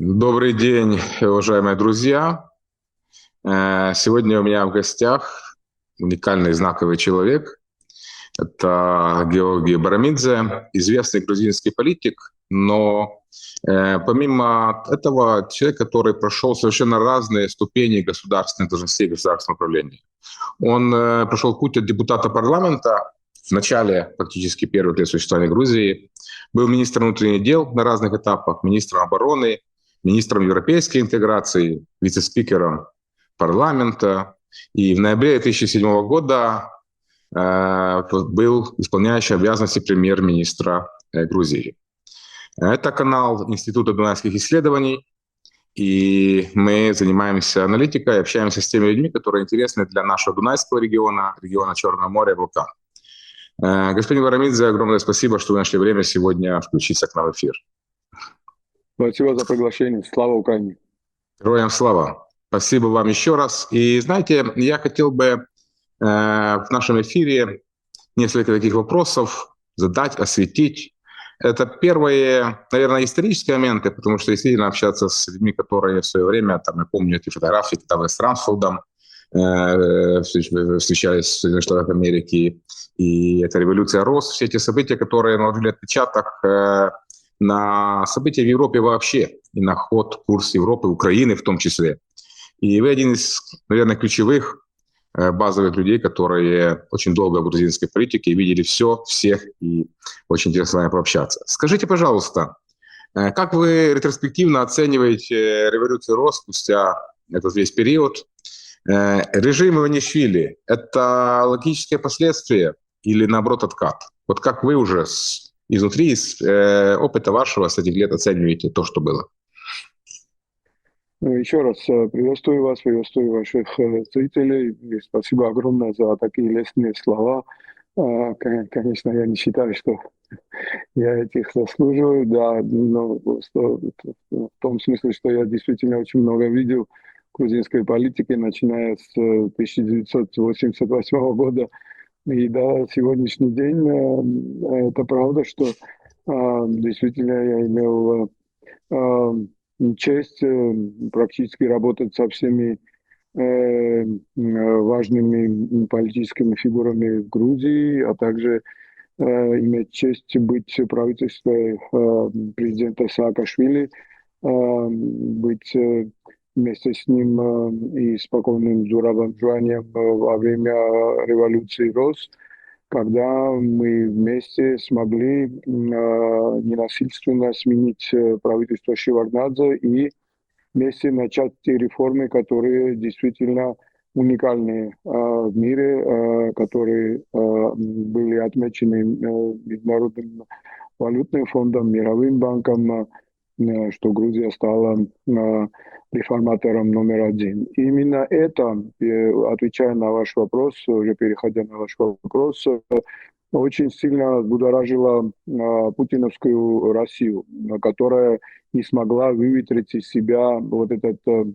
Добрый день, уважаемые друзья. Сегодня у меня в гостях уникальный знаковый человек. Это Георгий Барамидзе, известный грузинский политик, но помимо этого человек, который прошел совершенно разные ступени государственных должностей государственного управления. Он прошел путь от депутата парламента в начале практически первых лет существования Грузии, был министром внутренних дел на разных этапах, министром обороны, министром европейской интеграции, вице-спикером парламента. И в ноябре 2007 года был исполняющий обязанности премьер-министра Грузии. Это канал Института Дунайских исследований, и мы занимаемся аналитикой, общаемся с теми людьми, которые интересны для нашего Дунайского региона, региона Черного моря, Балкан. Господин Варамидзе, огромное спасибо, что вы нашли время сегодня включиться к нам в эфир. Спасибо за приглашение. Слава Украине. Героям слава. Спасибо вам еще раз. И знаете, я хотел бы в нашем эфире несколько таких вопросов задать, осветить. Это первые, наверное, исторические моменты, потому что действительно общаться с людьми, которые в свое время, там, я помню эти фотографии, когда вы с Рамсфелдом встречались в Соединенных Штатах Америки, и это революция РОС, все эти события, которые наложили отпечаток на события в Европе вообще, и на ход, курс Европы, Украины в том числе. И вы один из, наверное, ключевых базовых людей, которые очень долго в грузинской политике видели все, всех, и очень интересно с вами пообщаться. Скажите, пожалуйста, как вы ретроспективно оцениваете революцию РОС спустя этот весь период? Режим Иванишвили – это логическое последствие или, наоборот, откат? Вот как вы уже изнутри, из опыта вашего с этих лет оцениваете то, что было? Еще раз приветствую вас, приветствую ваших зрителей. И спасибо огромное за такие лестные слова. Конечно, я не считаю, что я этих заслуживаю, да, но в том смысле, что я действительно очень много видел грузинской политики, начиная с 1988 года и до сегодняшний день. Это правда, что действительно я имел честь практически работать со всеми важными политическими фигурами в Грузии, а также иметь честь быть в правительстве президента Саакашвили, быть вместе с ним и спокойным Зурабом Жуанием во время революции РОС, когда мы вместе смогли ненасильственно сменить правительство Шеварднадзе и вместе начать те реформы, которые действительно уникальные в мире, которые были отмечены Международным валютным фондом, Мировым банком, что Грузия стала реформатором номер один. Именно это, отвечая на ваш вопрос, уже переходя на ваш вопрос, очень сильно будоражило путиновскую Россию, которая не смогла выветрить из себя вот этот вот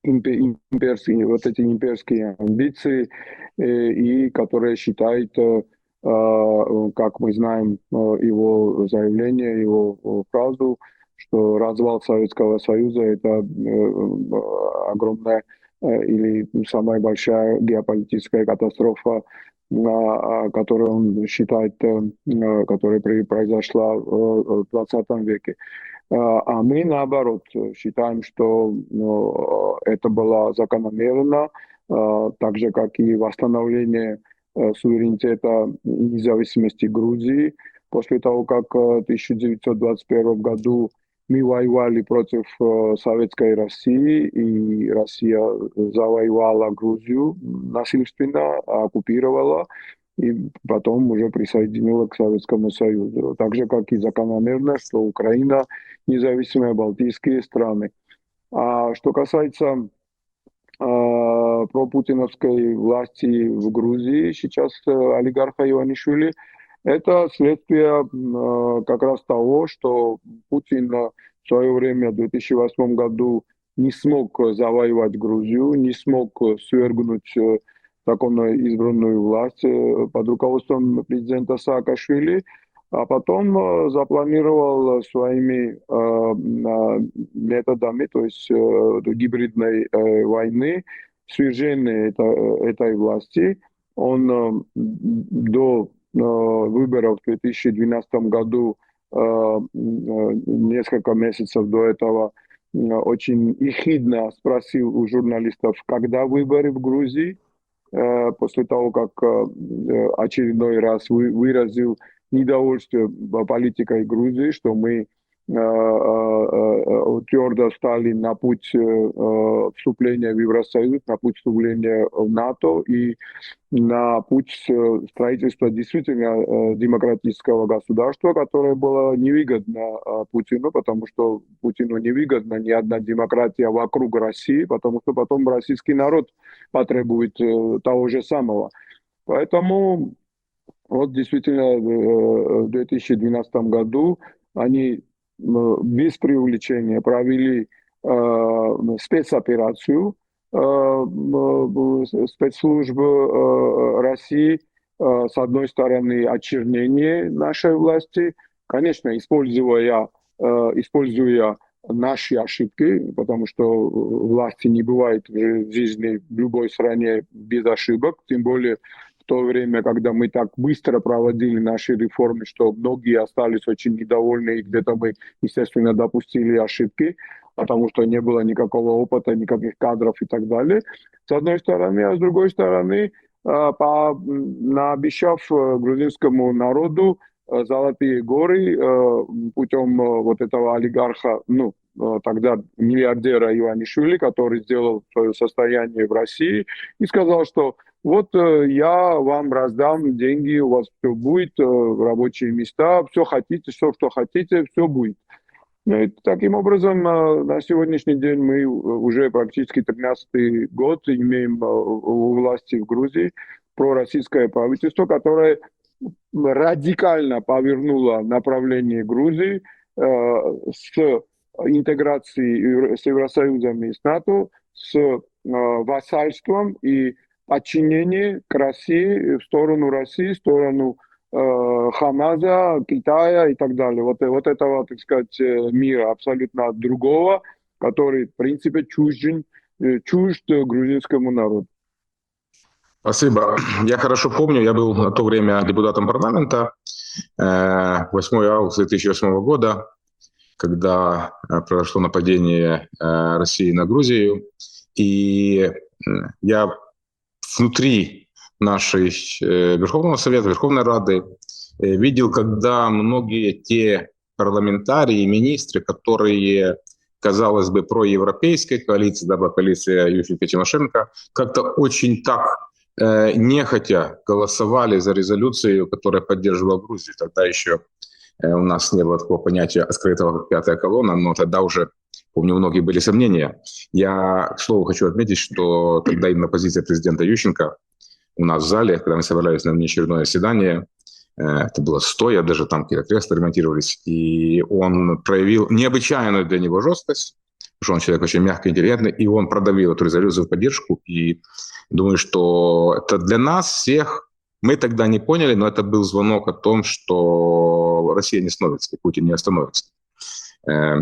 эти имперские амбиции, и которая считает, как мы знаем, его заявление, его фразу, что развал Советского Союза – это огромная или самая большая геополитическая катастрофа, которую он считает, которая произошла в 20 веке. А мы, наоборот, считаем, что это было закономерно, так же, как и восстановление суверенитета и независимости Грузии. После того, как в 1921 году мы воевали против Советской России, и Россия завоевала Грузию насильственно, оккупировала, и потом уже присоединила к Советскому Союзу. Так же, как и закономерно, что Украина независимые балтийские страны. А что касается пропутиновской власти в Грузии, сейчас олигарха Иванишвили, это следствие как раз того, что Путин в свое время в 2008 году не смог завоевать Грузию, не смог свергнуть законно избранную власть под руководством президента Саакашвили, а потом запланировал своими методами, то есть гибридной войны, свержение этой власти. Он до выборов в 2012 году, несколько месяцев до этого, очень ехидно спросил у журналистов, когда выборы в Грузии, после того, как очередной раз выразил недовольствие политикой Грузии, что мы твердо стали на путь вступления в Евросоюз, на путь вступления в НАТО и на путь строительства действительно демократического государства, которое было невыгодно Путину, потому что Путину невыгодна ни одна демократия вокруг России, потому что потом российский народ потребует того же самого. Поэтому вот действительно в 2012 году они без преувеличения провели спецоперацию спецслужбы России, с одной стороны, очернение нашей власти, конечно, используя наши ошибки, потому что власти не бывает в жизни в любой стране без ошибок, тем более в то время, когда мы так быстро проводили наши реформы, что многие остались очень недовольны, и где-то мы, естественно, допустили ошибки, потому что не было никакого опыта, никаких кадров и так далее. С одной стороны, а с другой стороны, наобещав грузинскому народу золотые горы путем вот этого олигарха, ну, тогда миллиардера Иванишвили, который сделал свое состояние в России и сказал, что вот я вам раздам деньги, у вас все будет, рабочие места, все хотите, все, что хотите, все будет. Ну, и таким образом, на сегодняшний день мы уже практически 13-й год имеем у власти в Грузии пророссийское правительство, которое радикально повернуло направление Грузии с интеграцией с Евросоюзом и с НАТО, с вассальством и подчинением к России, в сторону России, в сторону Хамаза, Китая и так далее. Вот этого, так сказать, мира абсолютно другого, который, в принципе, чужд грузинскому народу. Спасибо. Я хорошо помню, я был на то время депутатом парламента, 8 августа 2008 года, когда произошло нападение России на Грузию. И я внутри нашей Верховного Совета, Верховной Рады видел, когда многие те парламентарии, министры, которые, казалось бы, проевропейской коалиции, да, коалиция Ющенко и Тимошенко, как-то очень так нехотя голосовали за резолюцию, которая поддерживала Грузию. Тогда еще у нас не было такого понятия открытого, как пятая колонна, но тогда уже, помню, у многих были сомнения. Я, к слову, хочу отметить, что тогда именно позиция президента Ющенко у нас в зале, когда мы собирались на внеочередное заседание, это было стоя, даже там какие-то кресла ремонтировались, и он проявил необычайную для него жесткость, потому что он человек очень мягкий, интеллигентный, и он продавил эту резолюцию в поддержку, и думаю, что это для нас всех, мы тогда не поняли, но это был звонок о том, что Россия не остановится, и Путин не остановится.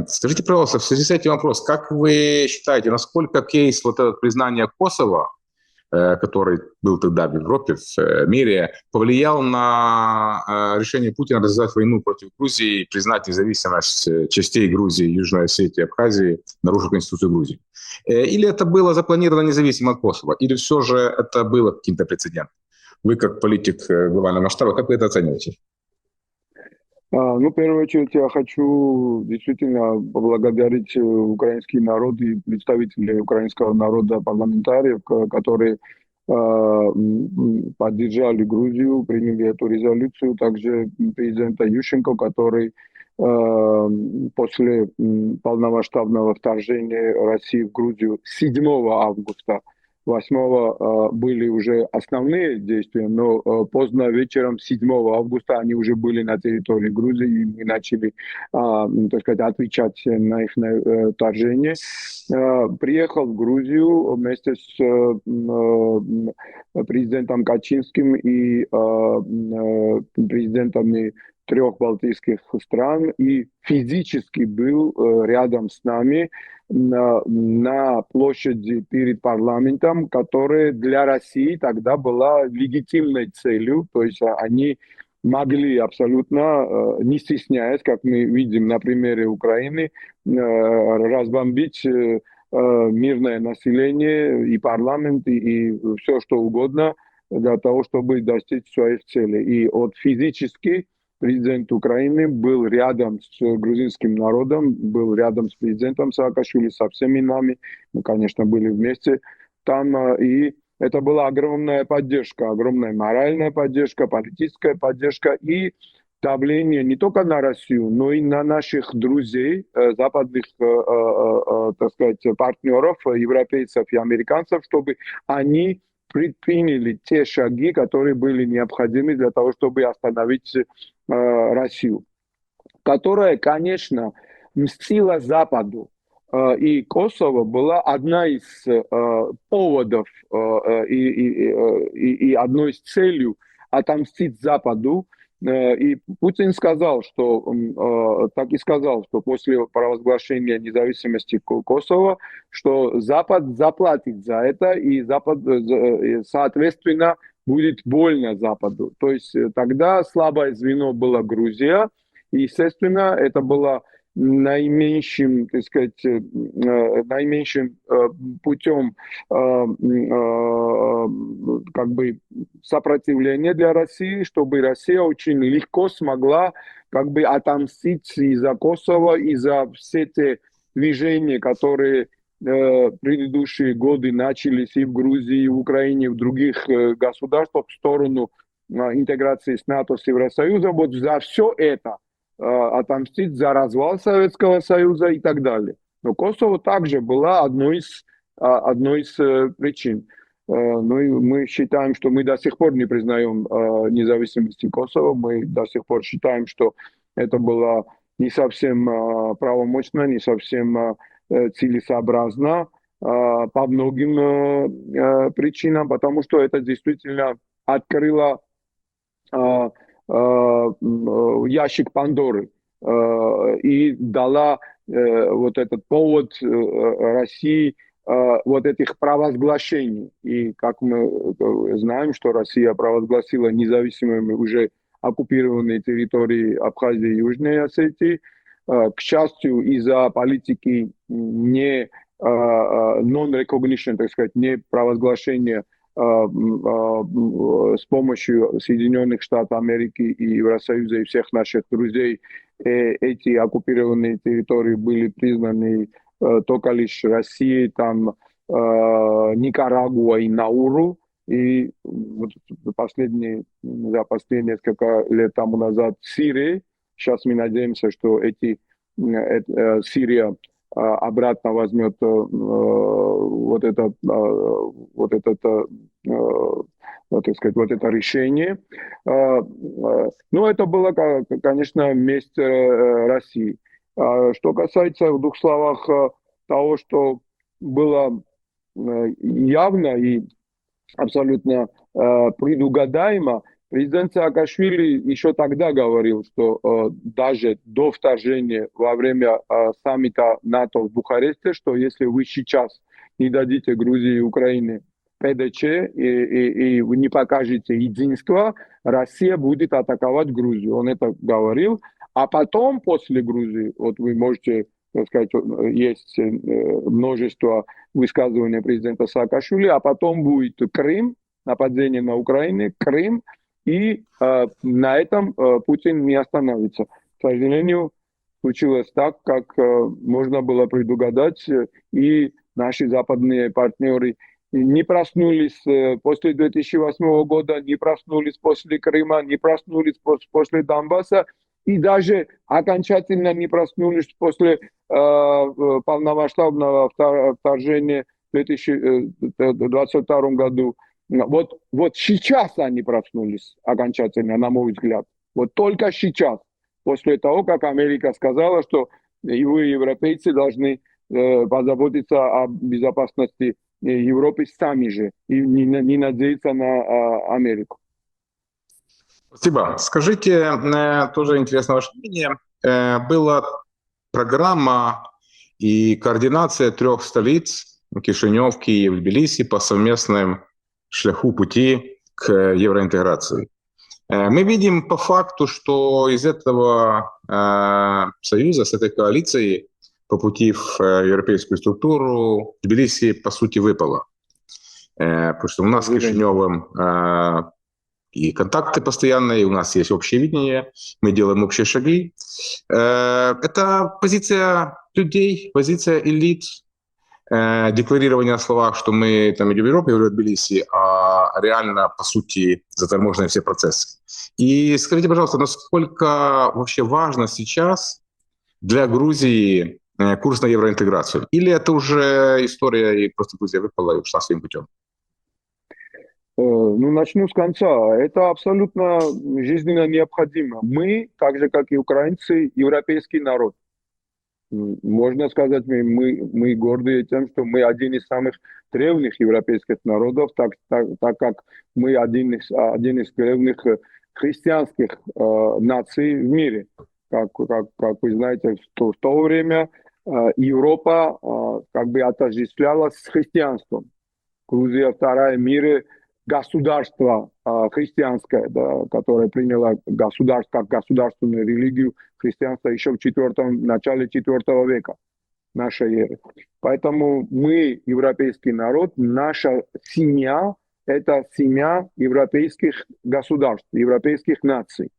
Скажите, пожалуйста, в связи с этим вопрос, как вы считаете, насколько кейс вот это признание Косово, который был тогда в Европе, в мире, повлиял на решение Путина развязать войну против Грузии и признать независимость частей Грузии, Южной Осетии, Абхазии, нарушив Конституцию Грузии? Или это было запланировано независимо от Косово? Или все же это было каким-то прецедентом? Вы как политик глобального масштаба, как вы это оцениваете? Ну, в первую очередь, я хочу действительно поблагодарить украинский народ и представителей украинского народа, парламентариев, которые поддержали Грузию, приняли эту резолюцию. Также президента Ющенко, который после полномасштабного вторжения России в Грузию 7 августа 8 были уже основные действия, но поздно вечером 7 августа они уже были на территории Грузии, и мы начали, так сказать, отвечать на их вторжение. Приехал в Грузию вместе с президентом Качинским и президентами трех балтийских стран и физически был рядом с нами на площади перед парламентом, которая для России тогда была легитимной целью, то есть они могли абсолютно, не стесняясь, как мы видим на примере Украины, разбомбить мирное население и парламент, и все что угодно для того, чтобы достичь своих целей. И вот физически президент Украины был рядом с грузинским народом, был рядом с президентом Саакашвили, со всеми нами. Мы, конечно, были вместе там. И это была огромная поддержка, огромная моральная поддержка, политическая поддержка и давление не только на Россию, но и на наших друзей, западных, так сказать, партнеров, европейцев и американцев, чтобы они предприняли те шаги, которые были необходимы для того, чтобы остановить Россию, которая, конечно, мстила Западу. И Косово была одна из поводов и одной из целей отомстить Западу. И Путин сказал, что так и сказал, что после провозглашения независимости Косово, что Запад заплатит за это, и Запад, соответственно, будет больно Западу. То есть тогда слабое звено была Грузия, и, естественно, это было наименьшим, так сказать, наименьшим путем как бы сопротивления для России, чтобы Россия очень легко смогла как бы отомстить и за Косово, и за все те движения, которые предыдущие годы начались и в Грузии, и в Украине, и в других государствах в сторону интеграции с НАТО, с Евросоюзом. Вот за все это отомстить, за развал Советского Союза и так далее. Но Косово также была одной из причин. Ну и мы считаем, что мы до сих пор не признаем независимости Косово. Мы до сих пор считаем, что это было не совсем правомочно, не совсем целесообразно по многим причинам, потому что это действительно открыло ящик Пандоры и дала вот этот повод России вот этих провозглашений. И как мы знаем, что Россия провозгласила независимыми уже оккупированные территории Абхазии и Южной Осетии. К счастью, из-за политики не non-recognition, так сказать, не провозглашения с помощью Соединенных Штатов Америки и Евросоюза и всех наших друзей эти оккупированные территории были признаны только лишь Россией, там Никарагуа и Науру. И вот последние несколько лет тому назад Сирия. Сейчас мы надеемся, что Сирия обратно возьмет так сказать, вот это решение. Ну, это было, конечно, месть России. Что касается, в двух словах, того, что было явно и абсолютно предугадаемо, президент Саакашвили еще тогда говорил, что даже до вторжения во время саммита НАТО в Бухаресте, что если вы сейчас не дадите Грузии и Украине ПДЧ и вы не покажете единства, Россия будет атаковать Грузию. Он это говорил. А потом, после Грузии, вот вы можете, так сказать, есть множество высказываний президента Саакашвили, а потом будет Крым, нападение на Украину, Крым, и на этом Путин не остановится. К сожалению, случилось так, как можно было предугадать, и наши западные партнеры не проснулись после 2008 года, не проснулись после Крыма, не проснулись после Донбасса, и даже окончательно не проснулись после полномасштабного вторжения в 2022 году. Вот сейчас они проснулись окончательно, на мой взгляд. Вот только сейчас, после того, как Америка сказала, что и вы, европейцы, должны позаботиться о безопасности Европы сами же и не надеяться на Америку. Спасибо. Скажите, тоже интересно ваше мнение. Была программа и координация трех столиц — Кишинев, Киев, Тбилиси — по совместным шляху пути к евроинтеграции. Мы видим по факту, что из этого союза, с этой коалиции по пути в европейскую структуру Тбилиси, по сути, выпало. Потому что у нас с Кишиневым и контакты постоянные, у нас есть общее видение, мы делаем общие шаги. Это позиция людей, позиция элит, декларирование на словах, что мы там идем в Европу, в Тбилиси, а реально, по сути, заторможены все процессы. И скажите, пожалуйста, насколько вообще важно сейчас для Грузии курс на евроинтеграцию? Или это уже история, и просто Грузия выпала и ушла своим путем? Ну, начну с конца. Это абсолютно жизненно необходимо. Мы, так же, как и украинцы, европейский народ. Можно сказать, мы горды тем, что мы один из самых древних европейских народов, так как мы один из древних христианских наций в мире. Как вы знаете, в то время Европа как бы отождествлялась с христианством. Грузия вторая в мире государство христианское, да, которое приняло государство как государственную религию христианства еще в начале IV века нашей эры. Поэтому мы, европейский народ, наша семья — это семья европейских государств, европейских наций.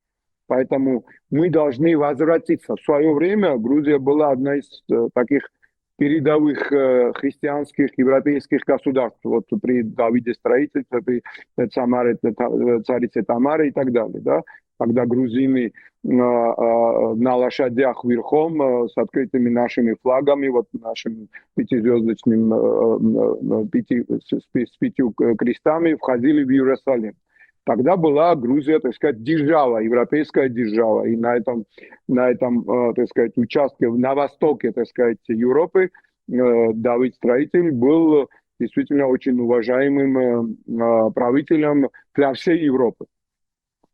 Поэтому мы должны возвратиться. В свое время Грузия была одна из таких передовых христианских европейских государств. Вот при Давиде строительстве, при царице Тамаре и так далее. Да? Когда грузины на лошадях верхом с открытыми нашими флагами, вот нашим пятизвездочным, с пятью крестами входили в Иерусалим. Тогда была Грузия, так сказать, держава, европейская держава. И на этом, так сказать, участке на востоке, так сказать, Европы Давид Строитель был действительно очень уважаемым правителем для всей Европы.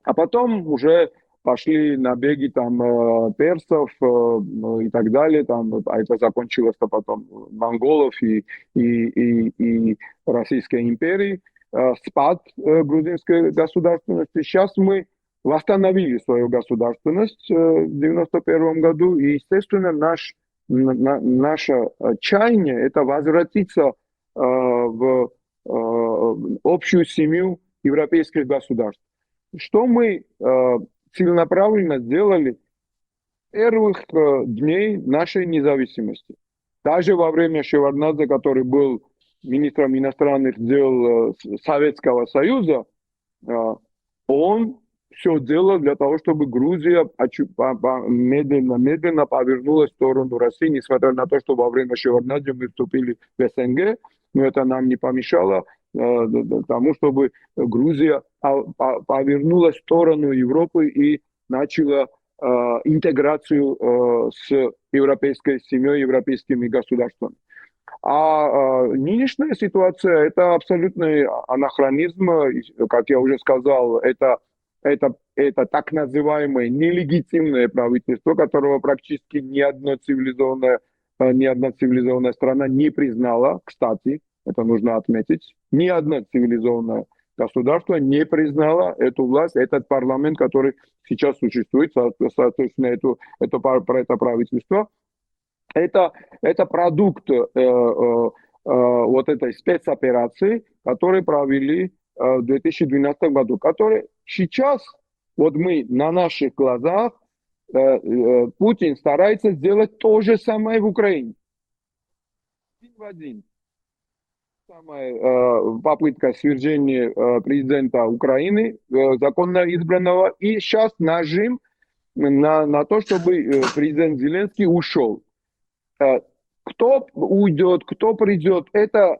А потом уже пошли набеги там персов и так далее, там, а это закончилось потом монголов и Российской империи. Спад грузинской государственности. Сейчас мы восстановили свою государственность в 91 году, и, естественно, наше чаяние — это возвратиться в общую семью европейских государств. Что мы целенаправленно сделали с первых дней нашей независимости. Даже во время Шеварднадзе, который был министром иностранных дел Советского Союза, он все делал для того, чтобы Грузия медленно повернулась в сторону России, несмотря на то, что во время Шеварднадзе мы вступили в СНГ, но это нам не помешало тому, чтобы Грузия повернулась в сторону Европы и начала интеграцию с европейской семьей, европейскими государствами. А нынешняя ситуация — это абсолютный анахронизм. Как я уже сказал, это так называемое нелегитимное правительство, которого практически ни одна цивилизованная страна не признала. Кстати, это нужно отметить. Ни одна цивилизованное государство не признало эту власть, этот парламент, который сейчас существует, соответственно, это правительство. Это продукт вот этой спецоперации, которую провели в 2012 году, который сейчас, вот мы на наших глазах, Путин старается сделать то же самое в Украине. Один в один. Самая попытка свержения президента Украины, законно избранного, и сейчас нажим на то, чтобы президент Зеленский ушел. Кто уйдет, кто придет, это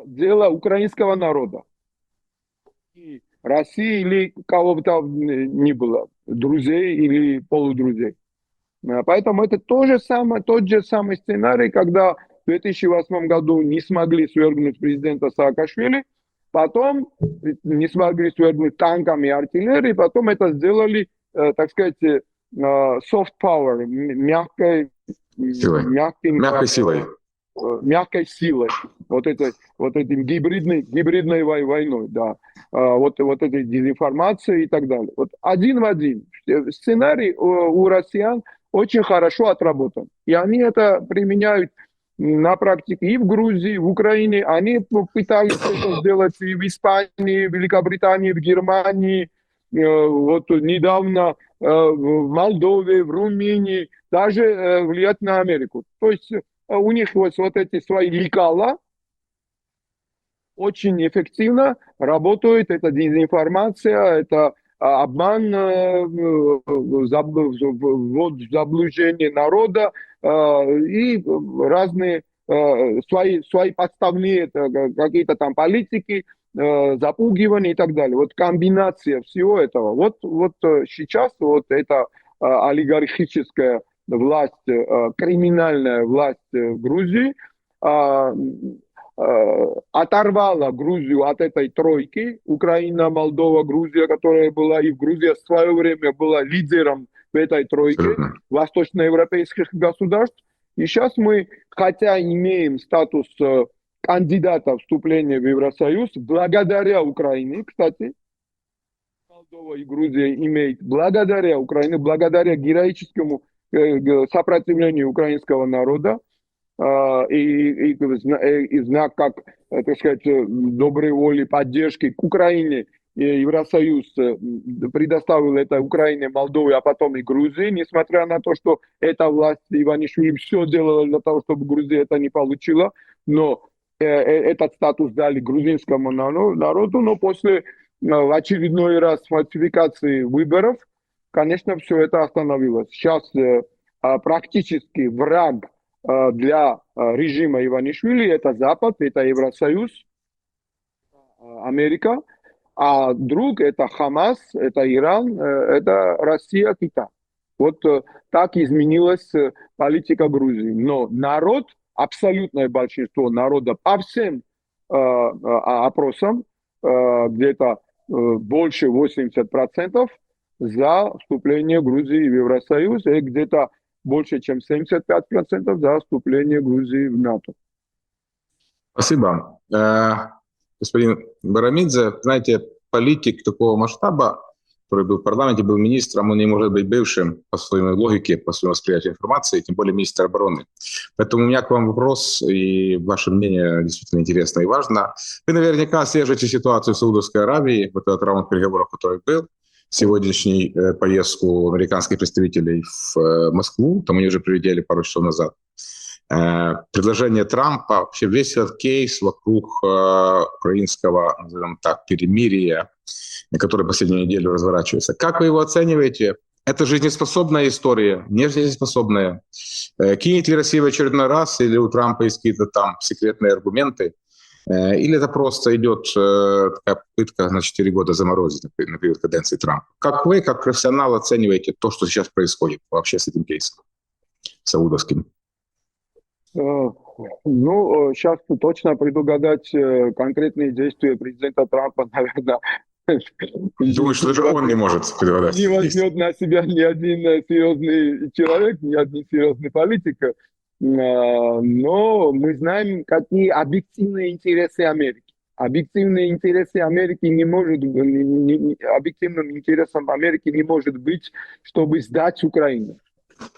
дело украинского народа. И России или кого бы там ни было, друзей или полудрузей. Поэтому это тот же самый сценарий, когда в 2008 году не смогли свергнуть президента Саакашвили, Потом не смогли свергнуть танками и артиллерией, потом это сделали, так сказать, soft power, Силой. мягким, Мягкой силой. мягкой силой, вот этим гибридной войной, да, вот этой дезинформацией и так далее. Вот один в один. Сценарий у россиян очень хорошо отработан. И они это применяют на практике и в Грузии, в Украине. Они пытались это сделать и в Испании, в Великобритании, в Германии, вот недавно в Молдове, в Румынии, даже влиять на Америку. То есть у них вот эти свои лекала очень эффективно работают. Это дезинформация, это обман, ввод в заблуждение народа и разные свои подставные какие-то там политики, запугивания и так далее. Вот комбинация всего этого. Вот сейчас вот эта олигархическая власть, криминальная власть в Грузии оторвала Грузию от этой тройки. Украина, Молдова, Грузия, которая была и в Грузии в свое время была лидером в этой тройке восточноевропейских государств. И сейчас мы, хотя имеем статус кандидата вступления в Евросоюз, благодаря Украине, кстати, Молдова и Грузия имеют благодаря Украине, благодаря героическому сопротивлению украинского народа, и знак как, так сказать, доброй воли, поддержки к Украине, Евросоюз предоставил это Украине, Молдове, а потом и Грузии, несмотря на то, что эта власть Иванишвили все делала для того, чтобы Грузия это не получила, но этот статус дали грузинскому народу, но после в очередной раз фальсификации выборов, конечно, все это остановилось. Сейчас практически враг для режима Иванишвили это Запад, это Евросоюз, Америка, а друг это Хамас, это Иран, это Россия, Китай. Вот так изменилась политика Грузии. Но народ, абсолютное большинство народа по всем опросам, где-то больше 80% за вступление Грузии в Евросоюз, и где-то больше, чем 75% за вступление Грузии в НАТО. Спасибо. Господин Барамидзе, знаете, политик такого масштаба, который был в парламенте, был министром, он не может быть бывшим по своей логике, по своему восприятию информации, тем более министр обороны. Поэтому у меня к вам вопрос, и ваше мнение действительно интересно и важно. Вы наверняка отслеживаете ситуацию в Саудовской Аравии, вот этот раунд переговоров, который был, сегодняшнюю поездку американских представителей в Москву, там они уже прилетели пару часов назад. Предложение Трампа, вообще весь этот кейс вокруг украинского, назовем так, перемирия, который последнюю неделю разворачивается. Как вы его оцениваете? Это жизнеспособная история, не жизнеспособная? Кинет ли Россия в очередной раз, или у Трампа есть какие-то там секретные аргументы? Или это просто идет такая попытка на 4 года заморозить на период каденции Трампа? Как вы, как профессионал, оцениваете то, что сейчас происходит вообще с этим кейсом саудовским? Ну, сейчас точно предугадать конкретные действия президента Трампа, наверное, думаю, что даже он не может предугадать. Не возьмет на себя ни один серьезный человек, ни один серьезный политик. Но мы знаем, какие объективные интересы Америки. Объективные интересы Америки не может, объективным интересом Америки не может быть, чтобы сдать Украину.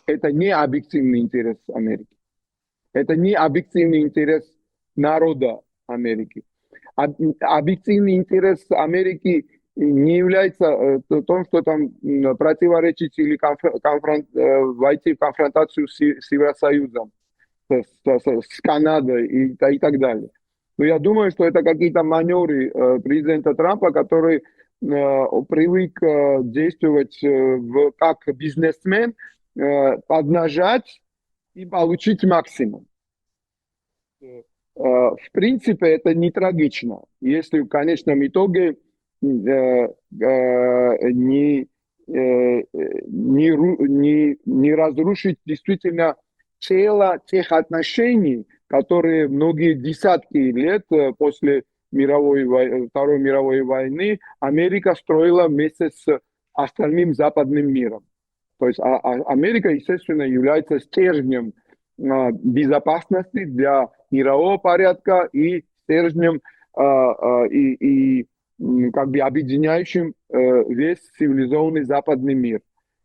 Это не объективный интерес Америки. Это не объективный интерес народа Америки. Объективный интерес Америки не является том, что там противоречить или войти в конфронтацию с Евросоюзом, с Канадой и так далее. Но я думаю, что это какие-то маневры президента Трампа, который привык действовать как бизнесмен, поднажать и получить максимум. В принципе, это не трагично, если в конечном итоге не разрушить действительно тело тех отношений, которые многие десятки лет после Второй мировой войны Америка строила вместе с остальным западным миром. То есть Америка, естественно, является стержнем безопасности для мирового порядка и стержнем и как бы объединяющим весь цивилизованный западный мир.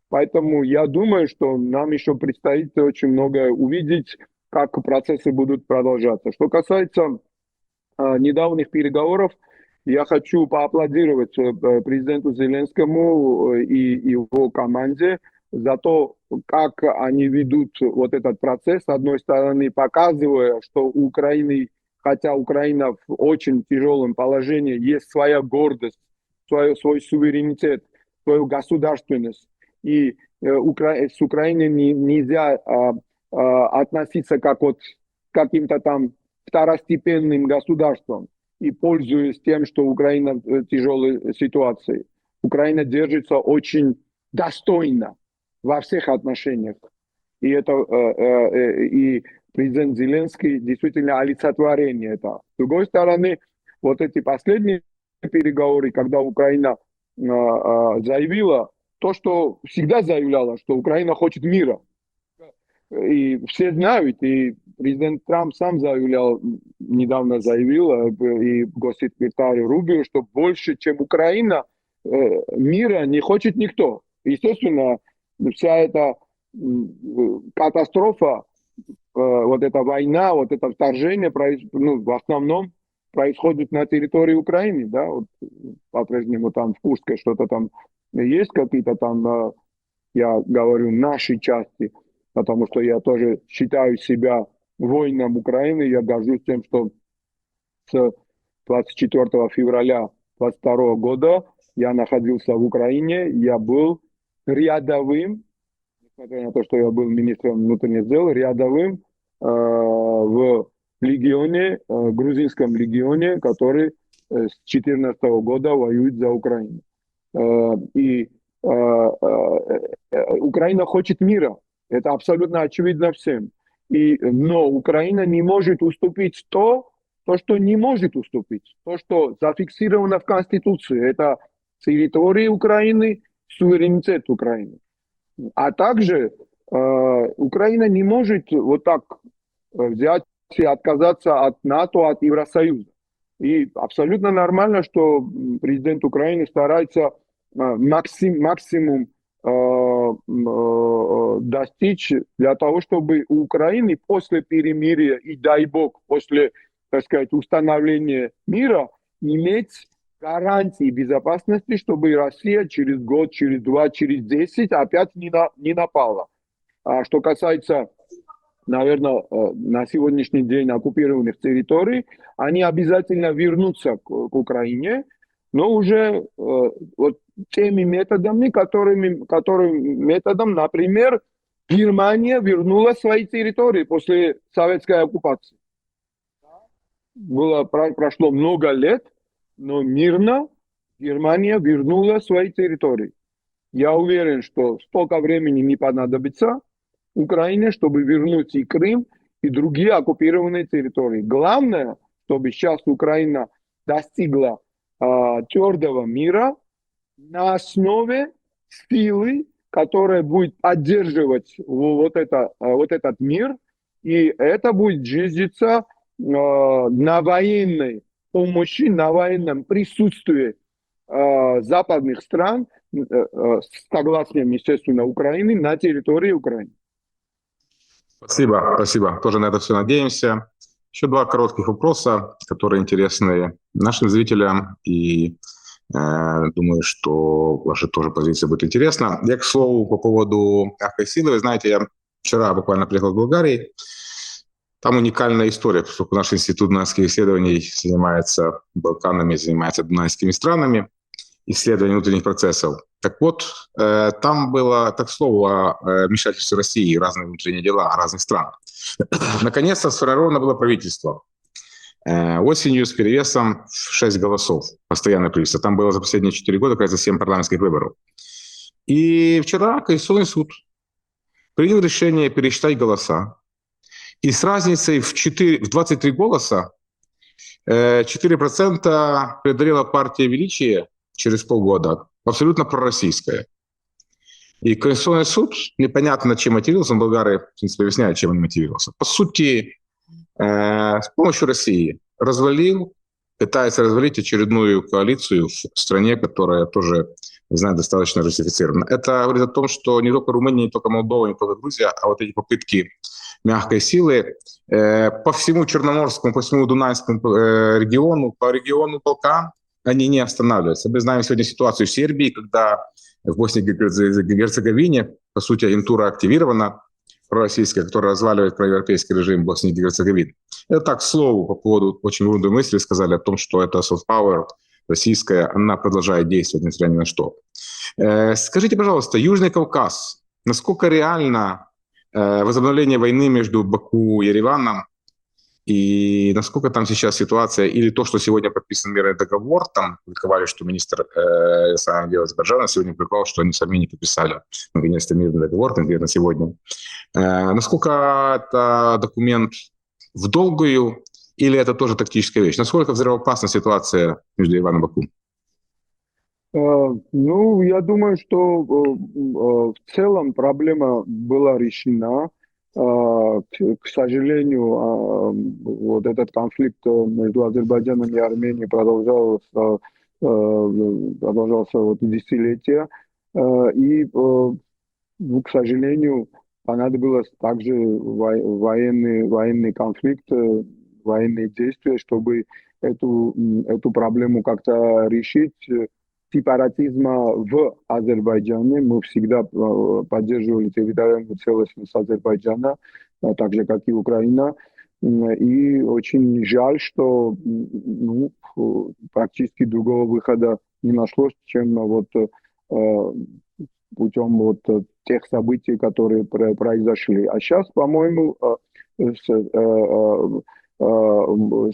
Поэтому я думаю, что нам еще предстоит очень многое увидеть, как процессы будут продолжаться. Что касается недавних переговоров, я хочу поаплодировать президенту Зеленскому и его команде за то, как они ведут вот этот процесс. С одной стороны, показывая, что у Украины, хотя Украина в очень тяжелом положении, есть своя гордость, свой суверенитет, свою государственность. И с Украиной нельзя относиться как вот к каким-то там второстепенным государством и пользуясь тем, что Украина в тяжелой ситуации. Украина держится очень достойно во всех отношениях. И и президент Зеленский действительно олицетворение этого. С другой стороны, вот эти последние переговоры, когда Украина заявила то, что всегда заявляла, что Украина хочет мира. И все знают, и президент Трамп сам недавно заявил, и госсекретарь Рубио, что больше, чем Украина, мира не хочет никто. Естественно, вся эта катастрофа, вот эта война, вот это вторжение, в основном происходит на территории Украины, да, вот по-прежнему там в Курске что-то там есть, какие-то там, я говорю, наши части, потому что я тоже считаю себя воином Украины, я горжусь тем, что с 24 февраля 2022 года я находился в Украине, я был рядовым, несмотря на то, что я был министром внутренних дел, рядовым в легионе, грузинском легионе, который с 2014 года воюет за Украину. И Украина хочет мира. Это абсолютно очевидно всем. Но Украина не может уступить то, что не может уступить. То, что зафиксировано в Конституции. Это территория Украины, суверенитет Украины. А также Украина не может вот так взять и отказаться от НАТО, от Евросоюза. И абсолютно нормально, что президент Украины старается максимум достичь для того, чтобы у Украины после перемирия и, дай бог, после, так сказать, установления мира иметь гарантии безопасности, чтобы Россия через год, через 2, через 10 опять не напала. А что касается, наверное, на сегодняшний день оккупированных территорий, они обязательно вернутся к Украине, но уже вот теми методами, которым методом, например, Германия вернула свои территории после советской оккупации. Прошло много лет, но мирно Германия вернула свои территории. Я уверен, что столько времени не понадобится Украине, чтобы вернуть и Крым, и другие оккупированные территории. Главное, чтобы сейчас Украина достигла твердого мира на основе силы, которая будет поддерживать вот этот мир, и это будет жизниться на военной помощи, на военном присутствии западных стран, с согласием, естественно, Украины на территории Украины. Спасибо, спасибо. Тоже на это все надеемся. Еще два коротких вопроса, которые интересны нашим зрителям, и думаю, что ваша тоже позиция будет интересна. Я, к слову, по поводу мягкой силы. Вы знаете, я вчера буквально приехал в Болгарию. Там уникальная история, поскольку наш институт дунайских исследований занимается Балканами, занимается дунайскими странами, исследованием внутренних процессов. Так вот, там было, так слово, о вмешательстве России в разные внутренние дела разных стран. Наконец-то сформировано было правительство. Осенью с перевесом в 6 голосов. Постоянное правительство. Там было за последние 4 года, кажется, 7 парламентских выборов. И вчера Конституционный суд принял решение пересчитать голоса. И с разницей в 23 голоса 4% преодолела партия Величия через полгода, абсолютно пророссийская. И Конституционный суд, непонятно чем мотивировался, но болгары, в принципе, объясняют, чем он мотивировался. По сути, с помощью России пытается развалить очередную коалицию в стране, которая тоже, не знаю, достаточно русифицирована. Это говорит о том, что не только Румыния, не только Молдова, не только Грузия, а вот эти попытки мягкой силы по всему Черноморскому, по всему Дунайскому региону, по региону Балкан, они не останавливаются. Мы знаем сегодня ситуацию в Сербии, когда в Боснии и Герцеговине, по сути, агентура активирована, пророссийская, которая разваливает проевропейский режим Боснии и Герцеговины. Это так, к слову, по поводу очень глупой мысли сказали о том, что это soft power российская, она продолжает действовать, несмотря ни на что. Скажите, пожалуйста, Южный Кавказ, насколько реально возобновление войны между Баку и Ереваном, и насколько там сейчас ситуация, или то, что сегодня подписан мирный договор, там публиковали, что министр иностранных дел Азербайджана сегодня публиковал, что они с Арменией подписали наконец-то мирный договор, конкретно сегодня. Насколько это документ в долгую, или это тоже тактическая вещь? Насколько взрывоопасна ситуация между Ереваном и Баку? Ну, я думаю, что в целом проблема была решена. К сожалению, вот этот конфликт между Азербайджаном и Арменией продолжался вот десятилетия. И, к сожалению, понадобилось также военный конфликт, военные действия, чтобы эту проблему как-то решить. Сепаратизма в Азербайджане. Мы всегда поддерживали территориальную целостность Азербайджана, так же, как и Украина. И очень жаль, что практически другого выхода не нашлось, чем вот путем вот тех событий, которые произошли. А сейчас, по-моему,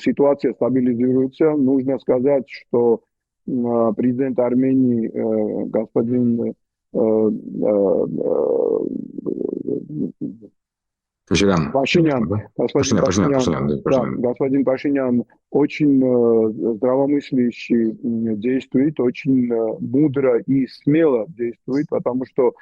ситуация стабилизируется. Нужно сказать, что президент Армении господин Пашинян, господин Пашинян очень здравомыслящий действует, очень мудро и смело действует, потому что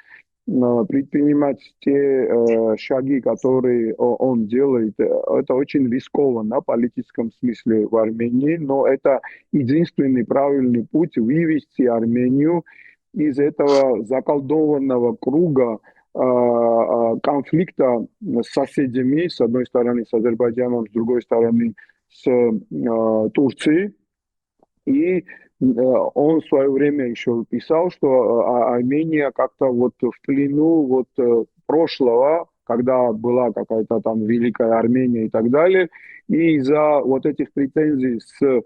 предпринимать те шаги, которые он делает, это очень рискованно в политическом смысле в Армении, но это единственный правильный путь вывести Армению из этого заколдованного круга конфликта с соседями, с одной стороны с Азербайджаном, с другой стороны с Турцией. И он в свое время еще писал, что Армения как-то вот в плену вот прошлого, когда была какая-то там Великая Армения и так далее, и из-за вот этих претензий с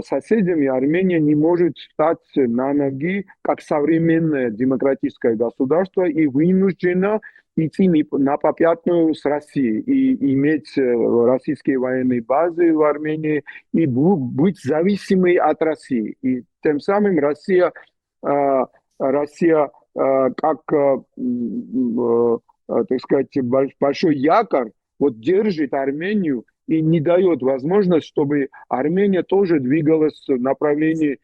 соседями Армения не может встать на ноги как современное демократическое государство и вынуждена идти на попятную с Россией и иметь российские военные базы в Армении и быть зависимой от России. И тем самым Россия как, так сказать, большой якорь вот держит Армению и не дает возможность, чтобы Армения тоже двигалась в направлении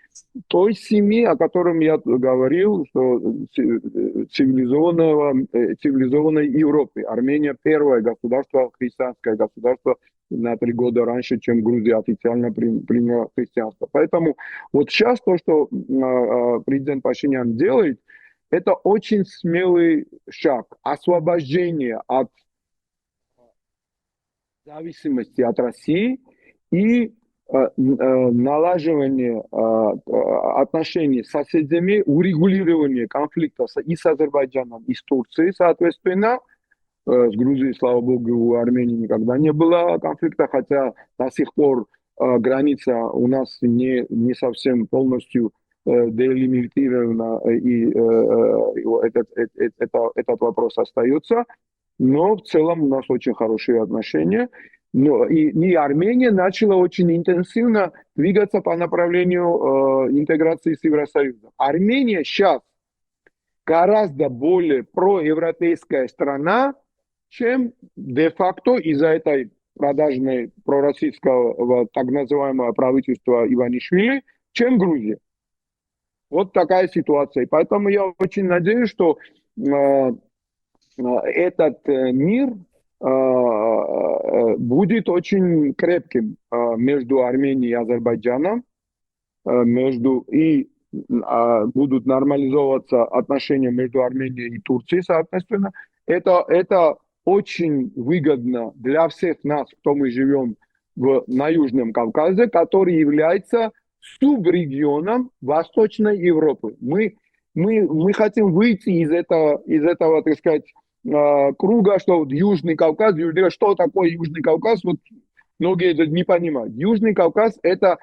той семьи, о котором я говорил, что цивилизованной Европы. Армения первое государство, христианское государство на 3 года раньше, чем Грузия официально приняла христианство. Поэтому вот сейчас то, что президент Пашинян делает, это очень смелый шаг. Освобождение от зависимости от России и налаживание отношений с соседями, урегулирование конфликта и с Азербайджаном, и с Турцией, соответственно. С Грузией, слава богу, у Армении никогда не было конфликта, хотя до сих пор граница у нас не совсем полностью делимитирована, и этот вопрос остается. Но в целом у нас очень хорошие отношения. Но и Армения начала очень интенсивно двигаться по направлению интеграции с Евросоюзом. Армения сейчас гораздо более проевропейская страна, чем де-факто из-за этой продажной пророссийского так называемого правительства Иванишвили, чем Грузия. Вот такая ситуация. Поэтому я очень надеюсь, что этот мир будет очень крепким между Арменией и Азербайджаном, будут нормализовываться отношения между Арменией и Турцией, соответственно. Это очень выгодно для всех нас, кто мы живем на Южном Кавказе, который является субрегионом Восточной Европы. Мы хотим выйти из этого, так сказать, круга, что вот Южный Кавказ, что такое Южный Кавказ, вот многие это не понимают. Южный Кавказ – это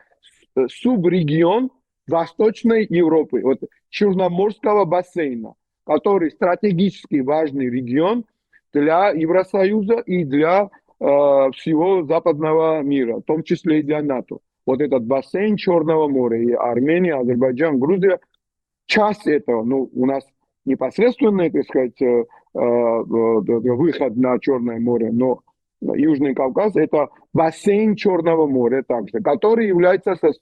субрегион Восточной Европы, вот Черноморского бассейна, который стратегически важный регион для Евросоюза и для всего западного мира, в том числе и для НАТО. Вот этот бассейн Черного моря, и Армения, Азербайджан, Грузия, часть этого, ну, у нас непосредственный, так сказать, выход на Черное море, но Южный Кавказ – это бассейн Черного моря также, который является со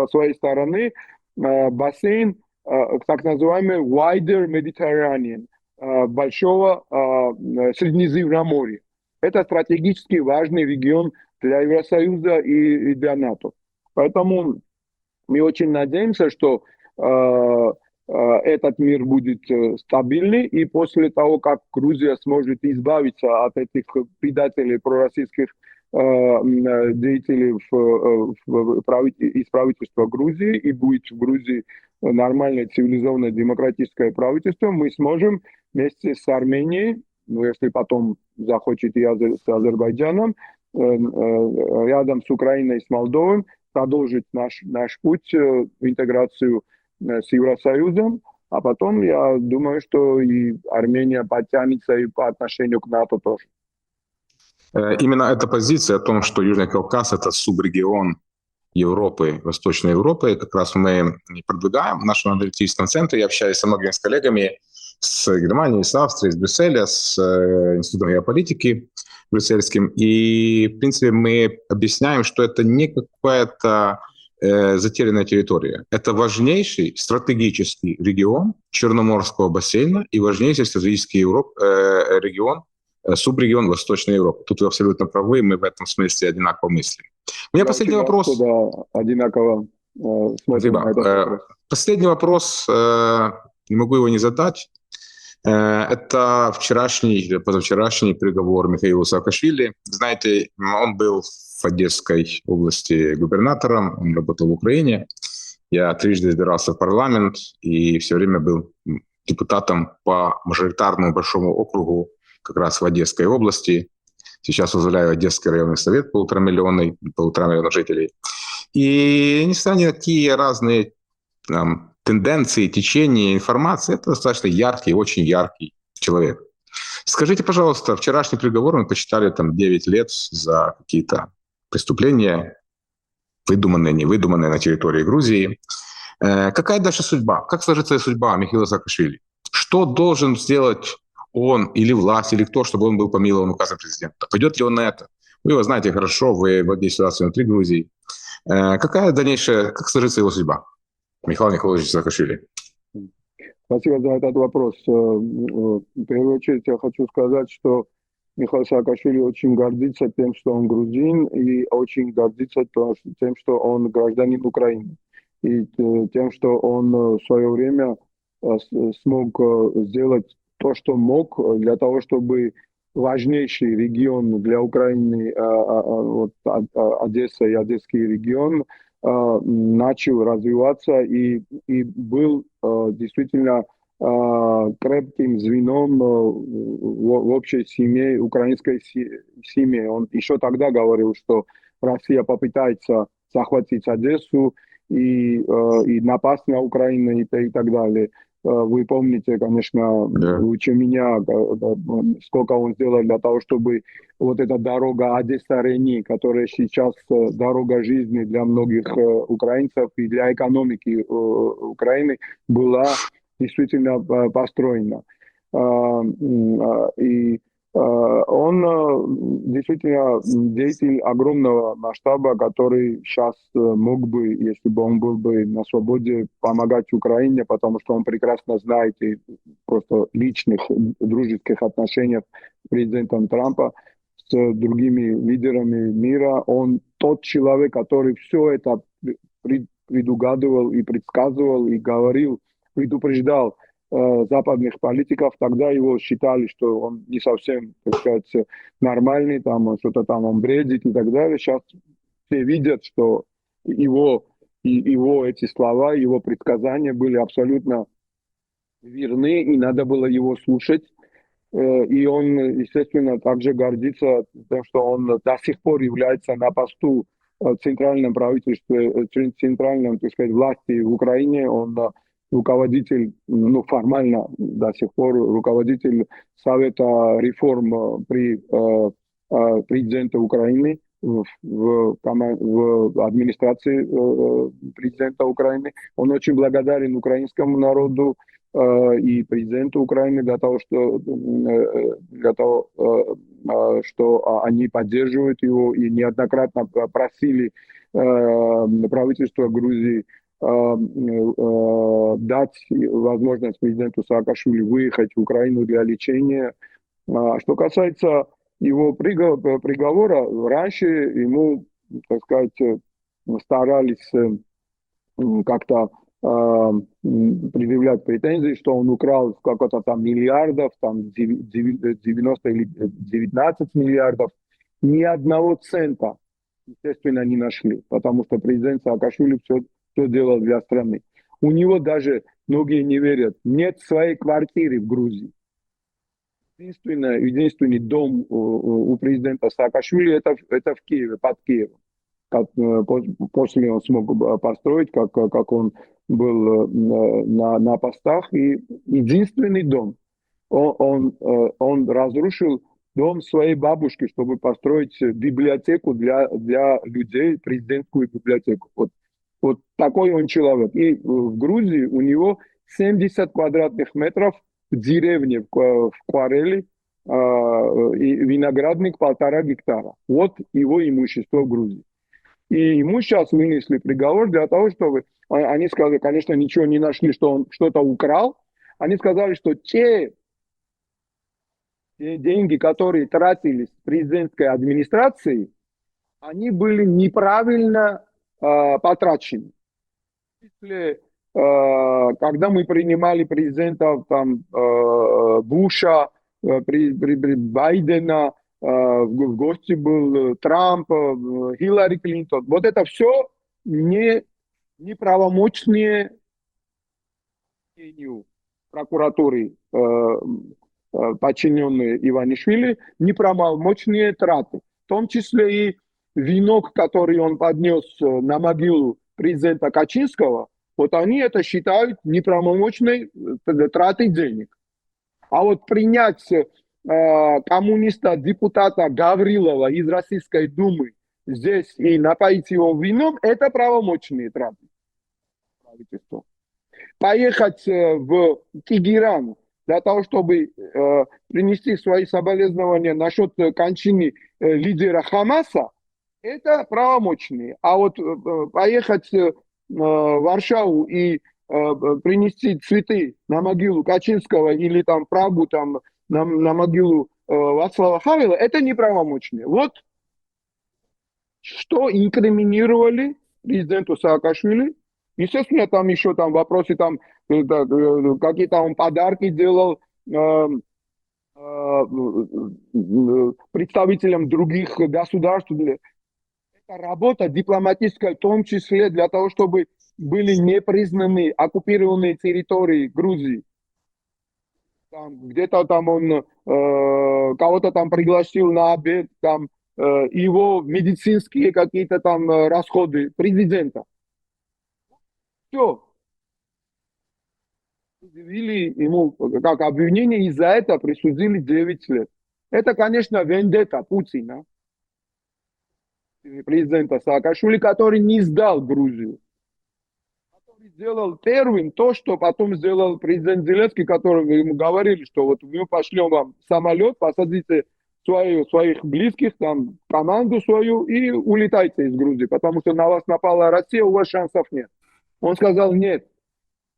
своей стороны бассейн так называемый wider Mediterranean, большого Средиземноморья. Это стратегически важный регион для Евросоюза и для НАТО. Поэтому мы очень надеемся, что этот мир будет стабильный, и после того, как Грузия сможет избавиться от этих предателей пророссийских деятелей из правительства Грузии, и будет в Грузии нормальное, цивилизованное, демократическое правительство, мы сможем вместе с Арменией, ну, если потом захочет и с Азербайджаном, рядом с Украиной и с Молдовой, продолжить наш путь в интеграцию с Евросоюзом, а потом я думаю, что и Армения подтянется и по отношению к НАТО тоже. Именно эта позиция о том, что Южный Кавказ – это субрегион Европы, Восточной Европы, как раз мы продвигаем в нашем аналитическом центре. Я общаюсь со многими коллегами с Германии, с Австрии, с Брюсселя, с Институтом геополитики брюссельским. И, в принципе, мы объясняем, что это не какая-то затерянная территория. Это важнейший стратегический регион Черноморского бассейна и важнейший стратегический регион, субрегион Восточной Европы. Тут вы абсолютно правы, мы в этом смысле одинаково мыслим. У меня последний вопрос. Да, одинаково смотрим на этот вопрос. Последний вопрос, не могу его не задать. Это вчерашний или позавчерашний приговор Михаилу Саакашвили. Знаете, он был в Одесской области губернатором, он работал в Украине. Я трижды избирался в парламент и все время был депутатом по мажоритарному большому округу как раз в Одесской области. Сейчас возглавляю Одесский районный совет, 1,5 миллиона жителей. И несмотря ни на какие разные тенденции, течения, информации, это достаточно яркий, очень яркий человек. Скажите, пожалуйста, вчерашний приговор мы посчитали там 9 лет за какие-то преступления, выдуманные, невыдуманные на территории Грузии. Какая дальше судьба? Как сложится судьба Михаила Саакашвили? Что должен сделать он или власть, или кто, чтобы он был помилован указом президента? Пойдет ли он на это? Вы его знаете хорошо, вы владеете ситуацией внутри Грузии. Какая дальнейшая, как сложится его судьба? Михаил Николаевич Саакашвили. Спасибо за этот вопрос. В первую очередь я хочу сказать, что Михаил Саакашвили очень гордится тем, что он грузин, и очень гордится тем, что он гражданин Украины. И тем, что он в свое время смог сделать то, что мог, для того, чтобы важнейший регион для Украины, Одесса и Одесский регион, начал развиваться и был действительно крепким звеном в общей семье, украинской семье. Он еще тогда говорил, что Россия попытается захватить Одессу и напасть на Украину и так далее. Вы помните, конечно, лучше меня, сколько он сделал для того, чтобы вот эта дорога Одесса-Рени, которая сейчас дорога жизни для многих украинцев и для экономики Украины, была действительно построена. И Он действительно деятель огромного масштаба, который сейчас мог бы, если бы он был бы на свободе, помогать Украине, потому что он прекрасно знает и просто личных дружеских отношениях с президентом Трампа, с другими лидерами мира. Он тот человек, который все это предугадывал и предсказывал, и говорил, предупреждал западных политиков. Тогда его считали, что он не совсем, так сказать, нормальный, там он что-то там он бредит и так далее. Сейчас все видят, что его эти слова, его предсказания были абсолютно верны, и надо было его слушать. И он, естественно, также гордится тем, что он до сих пор является на посту центральном правительстве, центральном, так сказать, власти в Украине. Он руководитель, ну, формально до сих пор руководитель Совета реформ при президенте Украины в администрации президента Украины. Он очень благодарен украинскому народу и президенту Украины что они поддерживают его и неоднократно просили правительство Грузии дать возможность президенту Саакашвили выехать в Украину для лечения. Что касается его приговора, раньше ему, так сказать, старались как-то предъявлять претензии, что он украл сколько-то там миллиардов, там 90 или 19 миллиардов. Ни одного цента, естественно, не нашли, потому что президент Саакашвили все делал для страны. У него даже, многие не верят, нет своей квартиры в Грузии. Единственный дом у президента Саакашвили это в Киеве, под Киевом. После он смог построить, как он был на постах. И единственный дом, он разрушил дом своей бабушки, чтобы построить библиотеку для людей, президентскую библиотеку. Вот такой он человек. И в Грузии у него 70 квадратных метров в деревне в Карелии, и виноградник 1,5 гектара. Вот его имущество в Грузии. И ему сейчас вынесли приговор для того, чтобы... Они сказали, конечно, ничего не нашли, что он что-то украл. Они сказали, что те деньги, которые тратились президентской администрацией, они были неправильно потрачены. Если, когда мы принимали президентов там, Буша, Байдена, в гости был Трамп, Хиллари Клинтон. Вот это все неправомочные прокуратуры, подчиненные Иванишвили, неправомочные траты. В том числе и венок, который он поднес на могилу президента Качинского, вот они это считают неправомочной тратой денег. А вот принять коммуниста, депутата Гаврилова из Российской Думы здесь и напоить его вином, это правомочные траты. Поехать в Тегеран для того, чтобы принести свои соболезнования насчет кончины лидера Хамаса, это правомочные. А вот поехать в Варшаву и принести цветы на могилу Качинского или там Прагу там, на могилу Вацлава Хавела, это неправомочные. Вот что инкриминировали президенту Саакашвили. Естественно, там еще там вопросы, там какие-то он подарки делал представителям других государств. Это работа дипломатическая, в том числе для того, чтобы были непризнаны оккупированные территории Грузии. Где-то там он кого-то там пригласил на обед, там его медицинские какие-то там расходы президента. Все. Предъявили ему как обвинение, и за это присудили 9 лет. Это, конечно, вендетта Путина, президента Саакашвили, который не сдал Грузию, который сделал первым то, что потом сделал президент Зеленский, который вы ему говорили, что вот мы пошлем вам самолет, посадите своих близких, там, команду свою и улетайте из Грузии, потому что на вас напала Россия, у вас шансов нет. Он сказал, нет,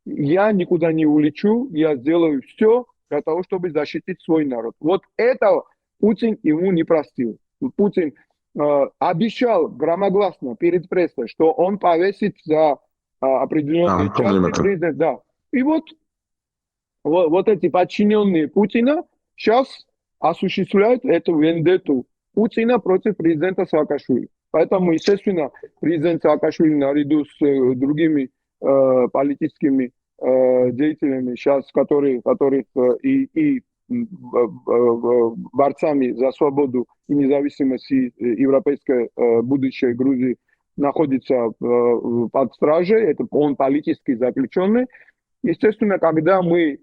я никуда не улечу, я сделаю все для того, чтобы защитить свой народ. Вот это Путин ему не простил. Путин обещал громогласно перед прессой, что он повесит за определенный помним частный это. бизнес. Да. И вот эти подчиненные Путина сейчас осуществляют эту вендетту Путина против президента Саакашвили. Поэтому, естественно, президент Саакашвили наряду с другими политическими деятелями, сейчас, которые и борцами за свободу и независимость и европейское будущее Грузии находится под стражей, это он политически заключенный. Естественно, когда мы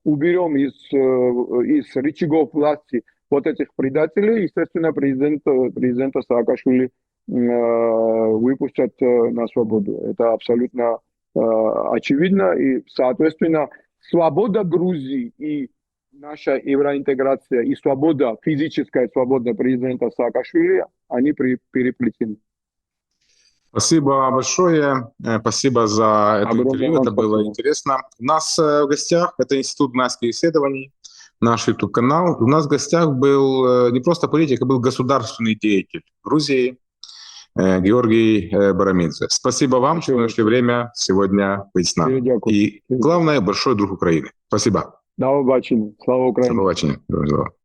уберем из рычагов власти вот этих предателей, естественно, президента Саакашвили выпустят на свободу. Это абсолютно очевидно. И, соответственно, свобода Грузии и наша евроинтеграция и свобода, физическая свобода президента Саакашвили, они переплетены. Спасибо большое. Спасибо за это интервью. Это было интересно. У нас в гостях, это Институт гнатских исследований, наш YouTube-канал. У нас в гостях был не просто политик, а был государственный деятель Грузии Георгий Барамидзе. Спасибо вам, что нашли время сегодня быть с нами. И главное, большой друг Украины. Спасибо. До побачення. Слава Україні. До побачення.